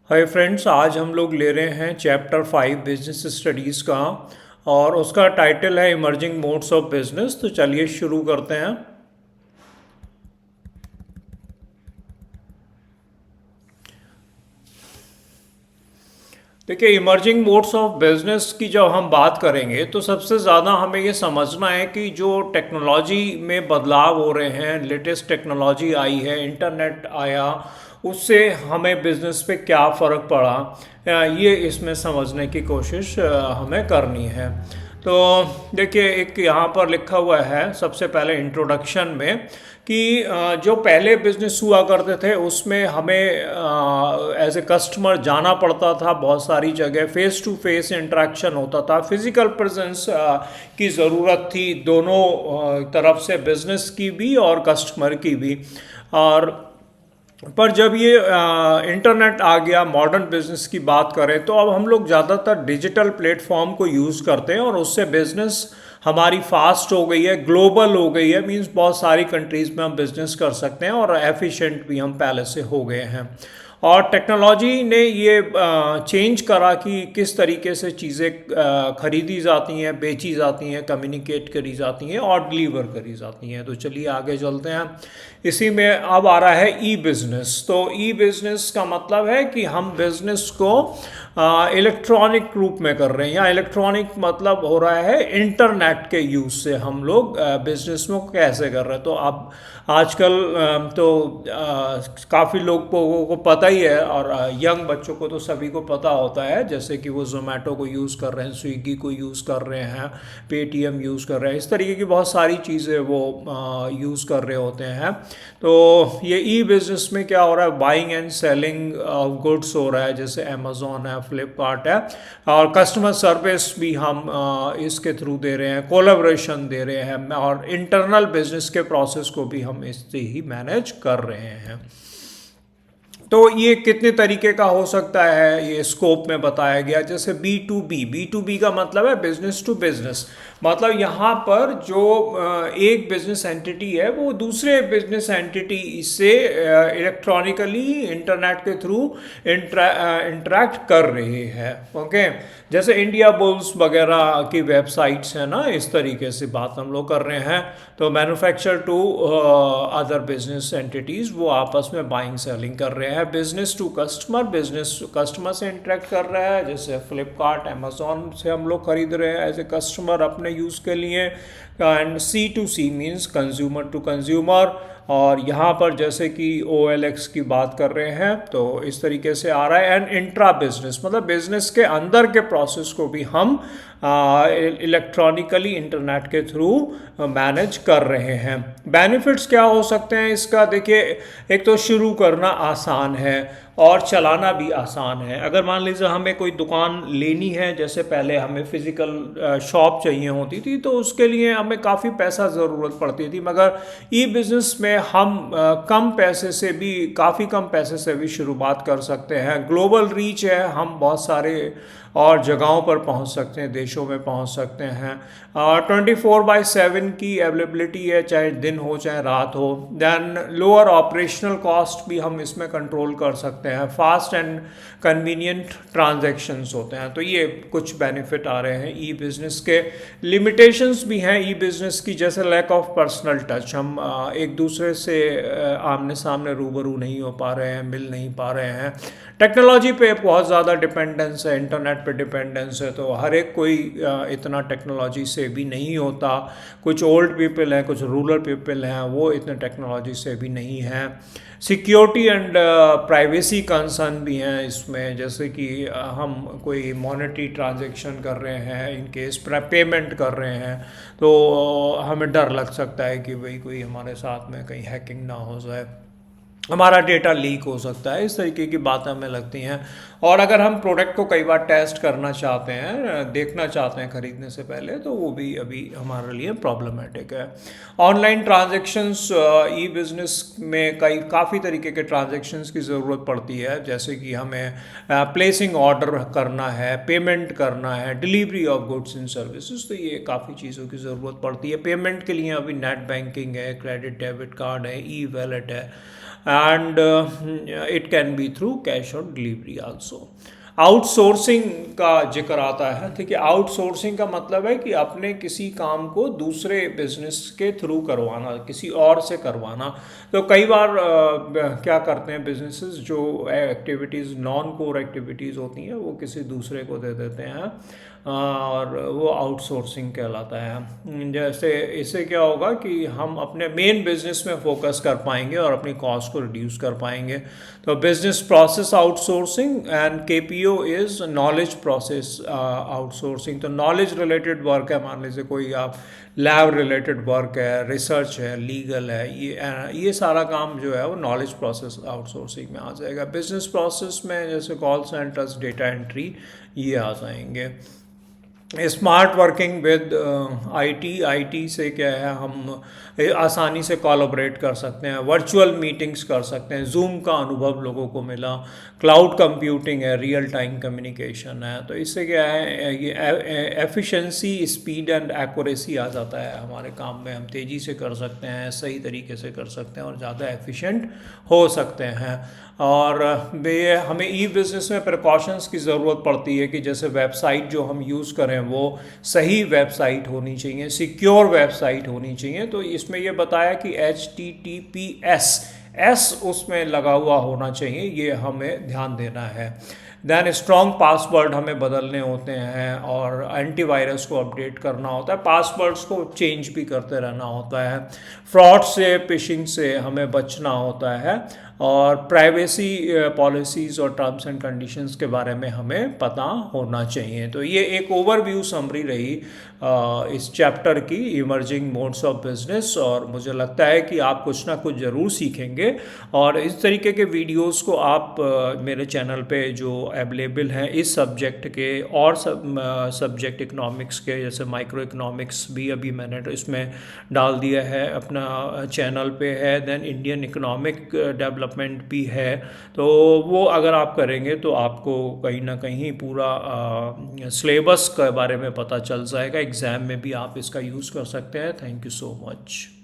Hi friends, आज हम लोग ले रहे हैं चैप्टर 5 बिजनेस स्टडीज़ का। और उसका टाइटल है इमर्जिंग मोड्स ऑफ बिजनेस। तो चलिए शुरू करते हैं। देखिए, इमर्जिंग मोड्स ऑफ बिजनेस की जब हम बात करेंगे तो सबसे ज़्यादा हमें ये समझना है कि जो टेक्नोलॉजी में बदलाव हो रहे हैं, लेटेस्ट टेक्नोलॉजी आई है, इंटरनेट आया, उससे हमें बिजनेस पे क्या फ़र्क पड़ा, ये इसमें समझने की कोशिश हमें करनी है। तो देखिए, एक यहाँ पर लिखा हुआ है सबसे पहले इंट्रोडक्शन में कि जो पहले बिजनेस हुआ करते थे उसमें हमें एज ए कस्टमर जाना पड़ता था, बहुत सारी जगह फेस टू फेस इंटरेक्शन होता था, फिजिकल प्रेजेंस की ज़रूरत थी, दोनों तरफ से, बिजनेस की भी और कस्टमर की भी। और पर जब ये इंटरनेट आ गया, मॉडर्न बिजनेस की बात करें तो अब हम लोग ज़्यादातर डिजिटल प्लेटफॉर्म को यूज़ करते हैं और उससे बिजनेस हमारी फास्ट हो गई है, ग्लोबल हो गई है। मींस बहुत सारी कंट्रीज़ में हम बिजनेस कर सकते हैं और एफिशिएंट भी हम पहले से हो गए हैं। और टेक्नोलॉजी ने ये चेंज करा कि किस तरीके से चीज़ें खरीदी जाती हैं, बेची जाती हैं, कम्युनिकेट करी जाती हैं और डिलीवर करी जाती हैं। तो चलिए आगे चलते हैं। इसी में अब आ रहा है ई बिज़नेस। तो ई बिज़नेस का मतलब है कि हम बिज़नेस को इलेक्ट्रॉनिक रूप में कर रहे हैं, या इलेक्ट्रॉनिक मतलब हो रहा है इंटरनेट के यूज़ से हम लोग बिज़नेस में कैसे कर रहे हैं। तो अब आजकल तो काफ़ी लोगों को पता ही है, और यंग बच्चों को तो सभी को पता होता है, जैसे कि वो जोमेटो को यूज़ कर रहे हैं, स्विगी को यूज़ कर रहे हैं, पेटीएम यूज़ कर रहे हैं, इस तरीके की बहुत सारी चीज़ें वो यूज़ कर रहे होते हैं। तो ये ई बिज़नेस में क्या हो रहा है, buying and selling of goods हो रहा है, जैसे अमेज़ोन है, फ्लिपकार्ट है। और कस्टमर सर्विस भी हम इसके थ्रू दे रहे हैं, कोलैबोरेशन दे रहे हैं, और इंटरनल बिजनेस के प्रोसेस को भी हम इससे ही मैनेज कर रहे हैं। तो ये कितने तरीके का हो सकता है, ये स्कोप में बताया गया। जैसे बी टू बी का मतलब है बिजनेस टू बिजनेस। मतलब यहाँ पर जो एक बिजनेस एंटिटी है वो दूसरे बिजनेस एंटिटी से इलेक्ट्रॉनिकली इंटरनेट के थ्रू इंटरेक्ट कर रही है। ओके, जैसे इंडिया बुल्स वगैरह की वेबसाइट्स हैं ना, इस तरीके से बात हम लोग कर रहे हैं। तो manufacture to other business entities वो आपस में बाइंग सेलिंग कर रहे हैं। Business to customer, business customer से इंटरेक्ट कर रहा है, जैसे फ्लिपकार्ट, अमेजोन से हम लोग खरीद रहे हैं एज ए कस्टमर अपने यूज़ के लिए। And C to C means consumer to consumer. और यहाँ पर जैसे कि OLX की बात कर रहे हैं तो इस तरीके से आ रहा है। एंड इंट्रा बिजनेस मतलब बिजनेस के अंदर के प्रोसेस को भी हम इलेक्ट्रॉनिकली इंटरनेट के थ्रू मैनेज कर रहे हैं। बेनिफिट्स क्या हो सकते हैं इसका, देखिए, एक तो शुरू करना आसान है और चलाना भी आसान है। अगर मान लीजिए हमें कोई दुकान लेनी है, जैसे पहले हमें फिजिकल शॉप चाहिए होती थी, तो उसके लिए हमें काफ़ी पैसा ज़रूरत पड़ती थी। मगर ई बिज़नेस में हम कम पैसे से भी, काफ़ी कम पैसे से भी शुरुआत कर सकते हैं। ग्लोबल रीच है, हम बहुत सारे और जगहों पर पहुंच सकते हैं, देशों में पहुंच सकते हैं। 24/7 की अवेलेबिलिटी है, चाहे दिन हो चाहे रात हो। दैन लोअर ऑपरेशनल कॉस्ट भी हम इसमें कंट्रोल कर सकते हैं। फास्ट एंड कन्वीनियंट ट्रांजैक्शंस होते हैं। तो ये कुछ बेनिफिट आ रहे हैं ई बिज़नेस के। लिमिटेशंस भी हैं ई बिज़नेस की, जैसे लैक ऑफ पर्सनल टच। हम एक दूसरे से आमने सामने रूबरू नहीं हो पा रहे हैं, मिल नहीं पा रहे हैं। टेक्नोलॉजी पे बहुत ज़्यादा डिपेंडेंस है, इंटरनेट पे डिपेंडेंस है, तो हर एक कोई इतना टेक्नोलॉजी से भी नहीं होता। कुछ ओल्ड पीपल हैं, कुछ रूरल पीपल हैं, वो इतने टेक्नोलॉजी से भी नहीं हैं। सिक्योरिटी एंड प्राइवेसी कंसर्न भी हैं इसमें, जैसे कि हम कोई मॉनेटरी ट्रांजैक्शन कर रहे हैं, इन केस पेमेंट कर रहे हैं, तो हमें डर लग सकता है कि भाई कोई हमारे साथ में कहीं हैकिंग ना हो जाए, हमारा डेटा लीक हो सकता है, इस तरीके की बातें हमें लगती हैं। और अगर हम प्रोडक्ट को कई बार टेस्ट करना चाहते हैं, देखना चाहते हैं खरीदने से पहले, तो वो भी अभी हमारे लिए प्रॉब्लमेटिक है। ऑनलाइन ट्रांजैक्शंस, ई बिज़नेस में काफ़ी तरीके के ट्रांजैक्शंस की ज़रूरत पड़ती है, जैसे कि हमें प्लेसिंग ऑर्डर करना है, पेमेंट करना है, delivery of goods and services. तो ये काफ़ी चीज़ों की ज़रूरत पड़ती है। पेमेंट के लिए अभी नेट बैंकिंग है, क्रेडिट डेबिट कार्ड है, ई वॉलेट है, and it can be through cash on delivery also. Outsourcing का जिक्र आता है, ठीक है। आउटसोर्सिंग का मतलब है कि अपने किसी काम को दूसरे बिजनेस के थ्रू करवाना, किसी और से करवाना। तो कई बार क्या करते हैं बिजनेसेस, जो एक्टिविटीज़ नॉन कोर एक्टिविटीज़ होती हैं वो किसी दूसरे को दे देते हैं, और वो आउटसोर्सिंग कहलाता है। जैसे इससे क्या होगा कि हम अपने मेन बिजनेस में फोकस कर पाएंगे और अपनी कॉस्ट को रिड्यूस कर पाएंगे। तो business process outsourcing and KPO is knowledge process outsourcing. तो नॉलेज रिलेटेड वर्क है, मान लीजिए कोई आप लैब रिलेटेड वर्क है, रिसर्च है, लीगल है, ये सारा काम जो है वो नॉलेज प्रोसेस आउटसोर्सिंग में आ जाएगा। बिजनेस प्रोसेस में जैसे कॉल सेंटर्स, डेटा एंट्री, ये आ जाएंगे। स्मार्ट वर्किंग विद आईटी से क्या है, हम आसानी से कोलैबोरेट कर सकते हैं, वर्चुअल मीटिंग्स कर सकते हैं, जूम का अनुभव लोगों को मिला, क्लाउड कंप्यूटिंग है, रियल टाइम कम्युनिकेशन है। तो इससे क्या है, ये एफिशिएंसी, स्पीड एंड एक्यूरेसी आ जाता है हमारे काम में। हम तेज़ी से कर सकते हैं, सही तरीके से कर सकते हैं और ज़्यादा एफिशिएंट हो सकते हैं। और हमें ई बिज़नेस में प्रिकॉशंस की ज़रूरत पड़ती है कि जैसे वेबसाइट जो हम यूज़ करें वो सही वेबसाइट होनी चाहिए, सिक्योर वेबसाइट होनी चाहिए। तो इसमें ये बताया कि HTTPS उसमें लगा हुआ होना चाहिए, ये हमें ध्यान देना है। देन स्ट्रॉन्ग पासवर्ड हमें बदलने होते हैं और एंटीवायरस को अपडेट करना होता है, पासवर्ड्स को चेंज भी करते रहना होता है। फ्रॉड से, फिशिंग से हमें बचना होता है और प्राइवेसी पॉलिसीज़ और टर्म्स एंड कंडीशंस के बारे में हमें पता होना चाहिए। तो ये एक ओवरव्यू समरी रही इस चैप्टर की, इमर्जिंग मोड्स ऑफ बिजनेस। और मुझे लगता है कि आप कुछ ना कुछ ज़रूर सीखेंगे और इस तरीके के वीडियोस को आप मेरे चैनल पे जो अवेलेबल हैं इस सब्जेक्ट के और सब्जेक्ट इकोनॉमिक्स के, जैसे माइक्रो इकोनॉमिक्स भी अभी मैंने इसमें डाल दिया है, अपना चैनल पे है। देन इंडियन इकोनॉमिक डेवलपमेंट भी है। तो वो अगर आप करेंगे तो आपको कहीं ना कहीं पूरा सिलेबस के बारे में पता चल जाएगा। एग्ज़ाम में भी आप इसका यूज़ कर सकते हैं। Thank you so much.